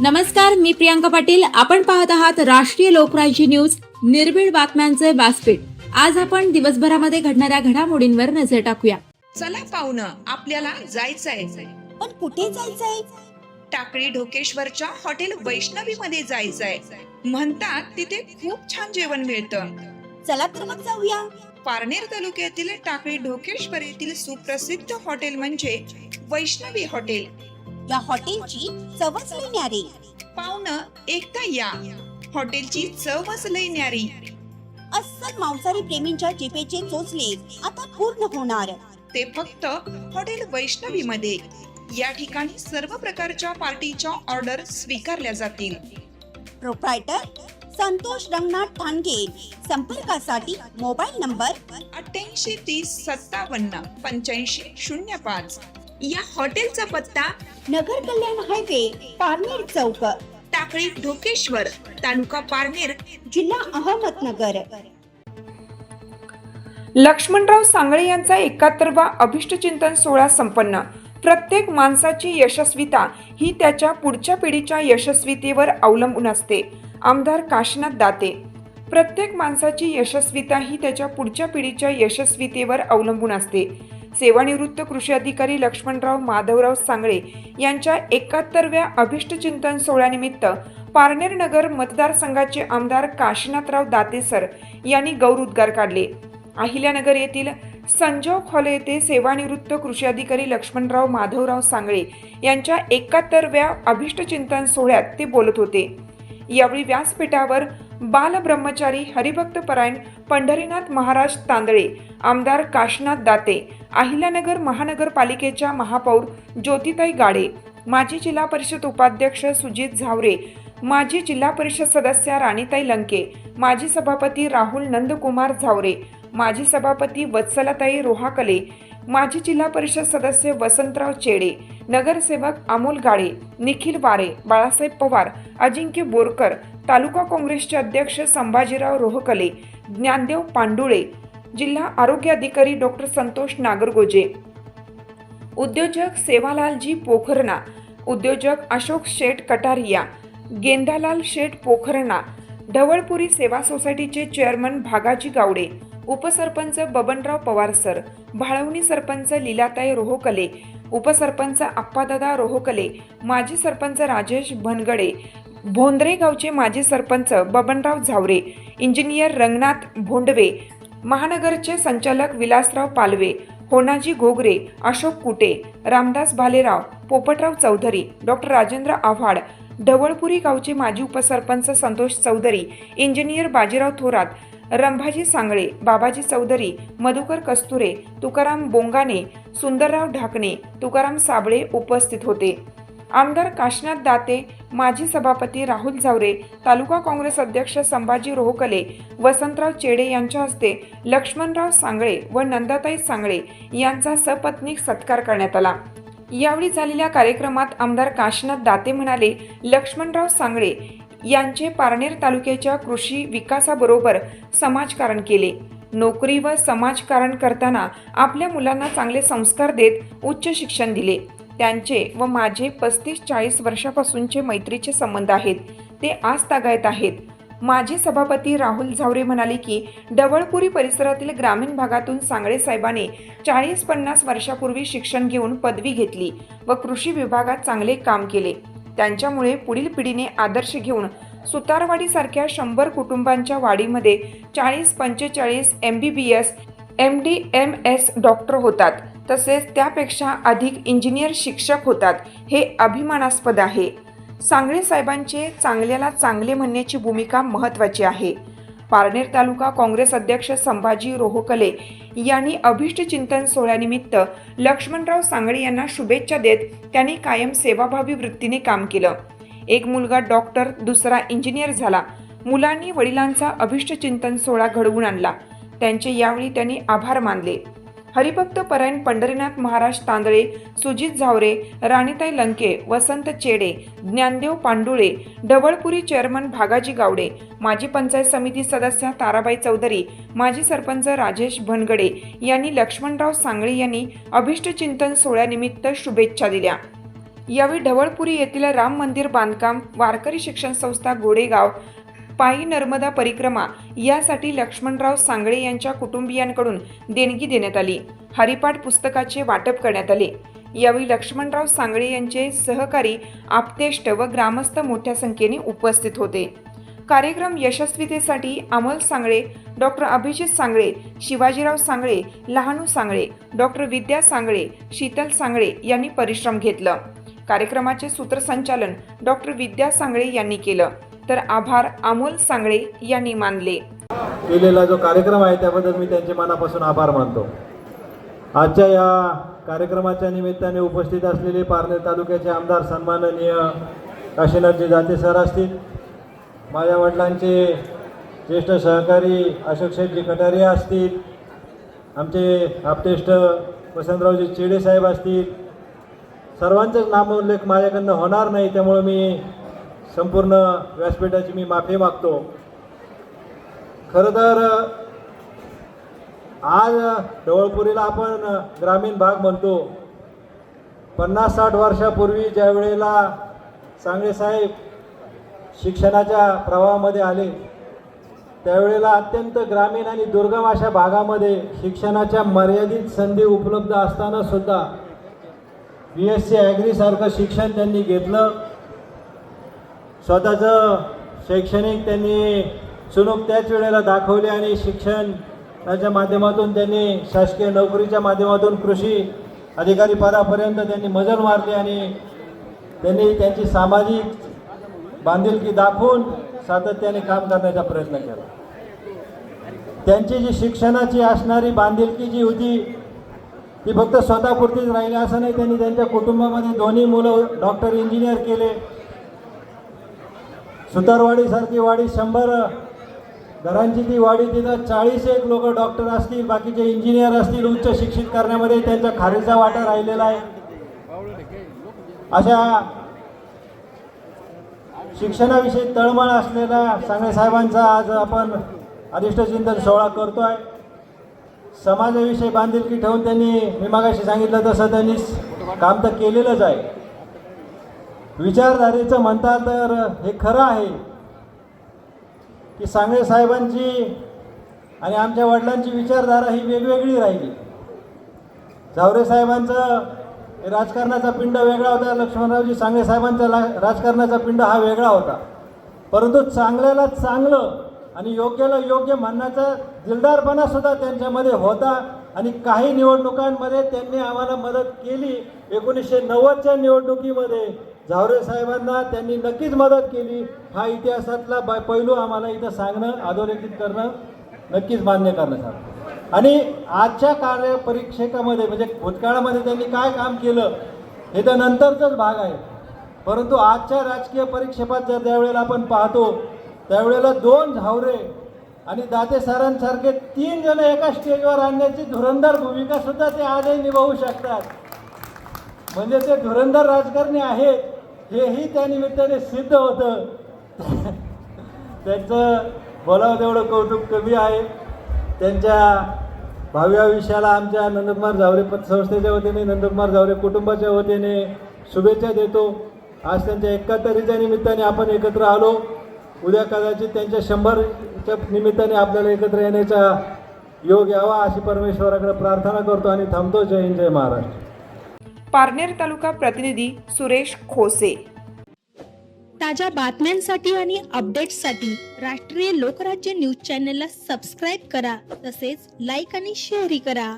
नमस्कार, मी प्रियांका पाटील. आपण पाहत आहात राष्ट्रीय लोकराज्य न्यूज, निर्भीड बातम्यांचे व्यासपीठ. आज आपण दिवसभरामध्ये घडणाऱ्या घडामोडींवर नजर टाकूया. चला पाहुणं, आपल्याला जायचंय. पण कुठे जायचंय? टाकळी ढोकेश्वरच्या हॉटेल वैष्णवी मध्ये जायचंय. म्हणतात तिथे खूप छान जेवण मिळतं. चला तर मग जाऊया. पारनेर तालुक्यातील टाकळी ढोकेश्वर येथील सुप्रसिद्ध हॉटेल म्हणजे वैष्णवी हॉटेल. या हॉटेलची चवच लई न्यारी. पाहुणं, एकदा या. हॉटेलची चवच लई न्यारी. अस्सल मांसाहारी प्रेमींच्या जिभेचे चोचले आता पूर्ण होणार. ते फक्त हॉटेल वैष्णवी मध्ये. या ठिकाणी सर्व प्रकारच्या पार्टीच्या ऑर्डर स्वीकारल्या जातील. प्रोप्रायटर संतोष रंगनाथ ठाणगे. संपर्कासाठी मोबाईल नंबर 8830578505. या हॉटेलचा पत्ता नगर कल्याण हायवे, पारनेर चौक, टाकळी ढोकेश्वर, तालुका पारनेर, जिल्हा अहमदनगर. लक्ष्मणराव सांगळे यांचा 71वा अभिष्टचिंतन सोहळा संपन्न. प्रत्येक माणसाची यशस्विता ही त्याच्या पुढच्या पिढीच्या यशस्वितेवर अवलंबून असते. आमदार काशीनाथ दाते. प्रत्येक माणसाची यशस्विता ही त्याच्या पुढच्या पिढीच्या यशस्वितेवर अवलंबून असते. सेवानिवृत्त कृषी अधिकारी लक्ष्मणराव माधवराव सांगळे यांच्या 71व्या अभिष्टचिंतन सोहळ्यानिमित्त पारनेर नगर मतदारसंघाचे आमदार काशीनाथराव दाते सर यांनी गौरवोद्गार काढले. अहिल्यानगर येथील संजोग हॉल येथे सेवानिवृत्त कृषी अधिकारी लक्ष्मणराव माधवराव सांगळे यांच्या 71व्या अभिष्टचिंतन सोहळ्यात ते बोलत होते. यावेळी व्यासपीठावर बाल ब्रह्मचारी हरिभक्त परायण पंढरीनाथ महाराज तांदळे, आमदार काशीनाथ दाते, अहिल्यानगर महानगरपालिकेच्या महापौर ज्योतिताई गाडे, माजी जिल्हा परिषद उपाध्यक्ष सुजित झावरे, माजी जिल्हा परिषद सदस्या राणीताई लंके, माजी सभापती राहुल नंदकुमार झावरे, माजी सभापती वत्सलाताई रोहाकले, माजी जिल्हा परिषद सदस्य वसंतराव चेडे, नगरसेवक अमोल गाडे, निखिल वारे, बाळासाहेब पवार, अजिंक्य बोरकर, तालुका काँग्रेसचे अध्यक्ष संभाजीराव रोहकले, ज्ञानदेव पांडुळे, जिल्हा आरोग्य अधिकारी डॉक्टर संतोष नागरगोजे, उद्योजक सेवालालजी पोखरणा, उद्योजक अशोक शेठ कटारिया, गेंदालाल शेठ पोखरणा, ढवळपुरी सेवा सोसायटीचे चेअरमन भागाजी गावडे, उपसरपंच बबनराव पवार सर, भाळवणी सरपंच लीलाताई रोहकले, उपसरपंच अप्पादादा रोहकले, माजी सरपंच राजेश भनगडे, भोंद्रे गावचे माजी सरपंच बबनराव झावरे, इंजिनियर रंगनाथ भोंडवे, महानगरचे संचालक विलासराव पालवे, होनाजी घोगरे, अशोक कुटे, रामदास भालेराव, पोपटराव चौधरी, डॉक्टर राजेंद्र आव्हाड, ढवळपुरी गावचे माजी उपसरपंच संतोष चौधरी, इंजिनियर बाजीराव थोरात, रंभाजी सांगळे, बाबाजी चौधरी, मधुकर कस्तुरे, तुकाराम बोंगाने, सुंदरराव ढाकणे, तुकाराम साबळे उपस्थित होते. आमदार काशीनाथ दाते, माजी सभापती राहुल झावरे, तालुका काँग्रेस अध्यक्ष संभाजी रोहकले, वसंतराव चेडे यांच्या हस्ते लक्ष्मणराव सांगळे व नंदाताई सांगळे यांचा सपत्नीक सत्कार करण्यात आला. यावेळी झालेल्या कार्यक्रमात आमदार काशीनाथ दाते म्हणाले, लक्ष्मणराव सांगळे यांचे पारनेर तालुक्याच्या कृषी विकासाबरोबर समाजकारण केले. नोकरी व समाजकारण करताना आपल्या मुलांना चांगले संस्कार देत उच्च शिक्षण दिले. त्यांचे व माझे 35-40 वर्षापासूनचे मैत्रीचे संबंध आहेत, ते आजतागायत आहेत. माजी सभापती राहुल झावरे म्हणाले की ढवळपुरी परिसरातील ग्रामीण भागातून सांगळे साहेबांनी 40-50 वर्षापूर्वी शिक्षण घेऊन पदवी घेतली व कृषी विभागात चांगले काम केले. त्यांच्यामुळे पुढील पिढीने आदर्श घेऊन सुतारवाडीसारख्या 100 कुटुंबांच्या वाडीमध्ये 40-45 MBBS MD MS डॉक्टर होतात, तसेच त्यापेक्षा अधिक इंजिनियर शिक्षक होतात. हे अभिमानास्पद आहे. सांगळे साहेबांचे चांगल्याला चांगले म्हणण्याची भूमिका महत्त्वाची आहे. पारनेर तालुका काँग्रेस अध्यक्ष संभाजी रोहकले यांनी अभिष्टचिंतन सोहळ्यानिमित्त लक्ष्मणराव सांगळे यांना शुभेच्छा देत त्यांनी कायम सेवाभावी वृत्तीने काम केलं. एक मुलगा डॉक्टर, दुसरा इंजिनियर झाला. मुलांनी वडिलांचा अभिष्टचिंतन सोहळा घडवून आणला. त्यांचे यावेळी त्यांनी आभार मानले. हरिभक्त परायण पंढरीनाथ महाराज तांदळे, सुजित झावरे, राणीताई लंके, वसंत चेडे, ज्ञानदेव पांडुळे, ढवळपुरी चेअरमन भागाजी गावडे, माजी पंचायत समिती सदस्या ताराबाई चौधरी, माजी सरपंच राजेश भनगडे यांनी लक्ष्मणराव सांगळे यांनी अभिष्टचिंतन सोहळ्यानिमित्त शुभेच्छा दिल्या. यावेळी ढवळपुरी येथील राम मंदिर बांधकाम, वारकरी शिक्षण संस्था गोडेगाव, पायी नर्मदा परिक्रमा यासाठी लक्ष्मणराव सांगळे यांच्या कुटुंबियांकडून देणगी देण्यात आली. हरिपाठ पुस्तकाचे वाटप करण्यात आले. यावेळी लक्ष्मणराव सांगळे यांचे सहकारी, आप्तेष्ट व ग्रामस्थ मोठ्या संख्येने उपस्थित होते. कार्यक्रम यशस्वीतेसाठी अमोल सांगळे, डॉक्टर अभिजित सांगळे, शिवाजीराव सांगळे, लहानू सांगळे, डॉक्टर विद्या सांगळे, शीतल सांगळे यांनी परिश्रम घेतलं. कार्यक्रमाचे सूत्रसंचालन डॉक्टर विद्या सांगळे यांनी केलं, तर आभार अमोल सांगळे यांनी मानले. केलेला जो कार्यक्रम आहे त्याबद्दल मी त्यांचे मनापासून आभार मानतो. आजच्या या कार्यक्रमाच्या निमित्ताने उपस्थित असलेले पारनेर तालुक्याचे आमदार सन्माननीय काशीनाथजी जाते सर असतील, माझ्या वडिलांचे ज्येष्ठ सहकारी अशोक शेठजी कटारिया असतील, आमचे आप्तेष्ट वसंतरावजी चेडे साहेब असतील, सर्वांचंच नामोल्लेख माझ्याकडनं होणार नाही, त्यामुळे मी संपूर्ण व्यासपीठाची मी माफी मागतो. खरं तर आज ढवळपुरीला आपण ग्रामीण भाग म्हणतो. 50-60 वर्षापूर्वी ज्या वेळेला सांगळे साहेब शिक्षणाच्या प्रवाहामध्ये आले, त्यावेळेला अत्यंत ग्रामीण आणि दुर्गम अशा भागामध्ये शिक्षणाच्या मर्यादित संधी उपलब्ध असताना सुद्धा BSc ॲग्रीसारखं शिक्षण त्यांनी घेतलं. स्वतःचं शैक्षणिक त्यांनी चुणूक त्याच वेळेला दाखवली आणि शिक्षणाच्या माध्यमातून त्यांनी शासकीय नोकरीच्या माध्यमातून कृषी अधिकारी पदापर्यंत त्यांनी मजल मारली आणि त्यांनी त्यांची सामाजिक बांधिलकी दाखवून सातत्याने काम करण्याचा प्रयत्न केला. त्यांची जी शिक्षणाची असणारी बांधिलकी जी होती ती फक्त स्वतःपुरतीच राहिली असं नाही, त्यांनी त्यांच्या कुटुंबामध्ये दोन्ही मुलं डॉक्टर, इंजिनियर केले. सुतारवाडीसारखी वाडी 100 घरांची ती वाडी, तिथं 41 लोक डॉक्टर असतील, बाकीचे इंजिनियर असतील, उच्च शिक्षित करण्यामध्ये त्यांचा खारीचा वाटा राहिलेला आहे. अशा शिक्षणाविषयी तळमळ असलेल्या सांगळे साहेबांचा आज आपण अधिष्ठचिंतन सोहळा करतोय. समाजाविषयी बांधिलकी ठेवून त्यांनी, मी मागाशी सांगितलं तसं, त्यांनी काम तर केलेलंच आहे. विचारधारेचं म्हणता तर हे खरं आहे की सांगळे साहेबांची आणि आमच्या वडिलांची विचारधारा ही वेगवेगळी राहिली. झावरे साहेबांचं राजकारणाचा पिंड वेगळा होता, लक्ष्मणरावजी सांगळे साहेबांचा राजकारणाचा पिंड हा वेगळा होता. परंतु चांगल्याला चांगलं आणि योग्याला योग्य म्हणण्याचा दिलदारपणा सुद्धा त्यांच्यामध्ये होता आणि काही निवडणुकांमध्ये त्यांनी आम्हाला मदत केली. 1990च्या निवडणुकीमध्ये झावरे साहेबांना त्यांनी नक्कीच मदत केली. हा इतिहासातला पैलू आम्हाला इथं सांगणं, अधोरेखित करणं नक्कीच मान्य करण्यात आलं. आणि आजच्या कार्यपरिक्षेकामध्ये म्हणजे भूतकाळामध्ये त्यांनी काय काम केलं हे तर नंतरचाच भाग आहे. परंतु आजच्या राजकीय परिक्षेपात जर त्यावेळेला आपण पाहतो, त्यावेळेला 2 झावरे आणि दाते सरांसारखे 3 जण एका स्टेजवर आणण्याची धुरंधर भूमिका सुद्धा ते आजही निभावू शकतात. म्हणजे ते धुरंधर राजकारणी आहेत हेही त्या निमित्ताने सिद्ध होतं. त्यांचं बोलावं तेवढं कौतुक कमी आहे. त्यांच्या भावी आयुष्याला आमच्या नंदकुमार झावरे पतसंस्थेच्या वतीने, नंदकुमार झावरे कुटुंबाच्या वतीने शुभेच्छा देतो. आज त्यांच्या 71च्या निमित्ताने आपण एकत्र आलो. उद्या कदाचित त्यांच्या 100च्या निमित्ताने आपल्याला एकत्र येण्याचा योग यावा अशी परमेश्वराकडे प्रार्थना करतो आणि थांबतो. जय हिंद, जय महाराष्ट्र. पारनेर तालुका प्रतिनिधी सुरेश खोसे. ताज्या बातम्यांसाठी आणि अपडेट्ससाठी राष्ट्रीय लोकराज्य न्यूज चॅनलला सबस्क्राईब करा, तसेच लाईक आणि शेअरही करा.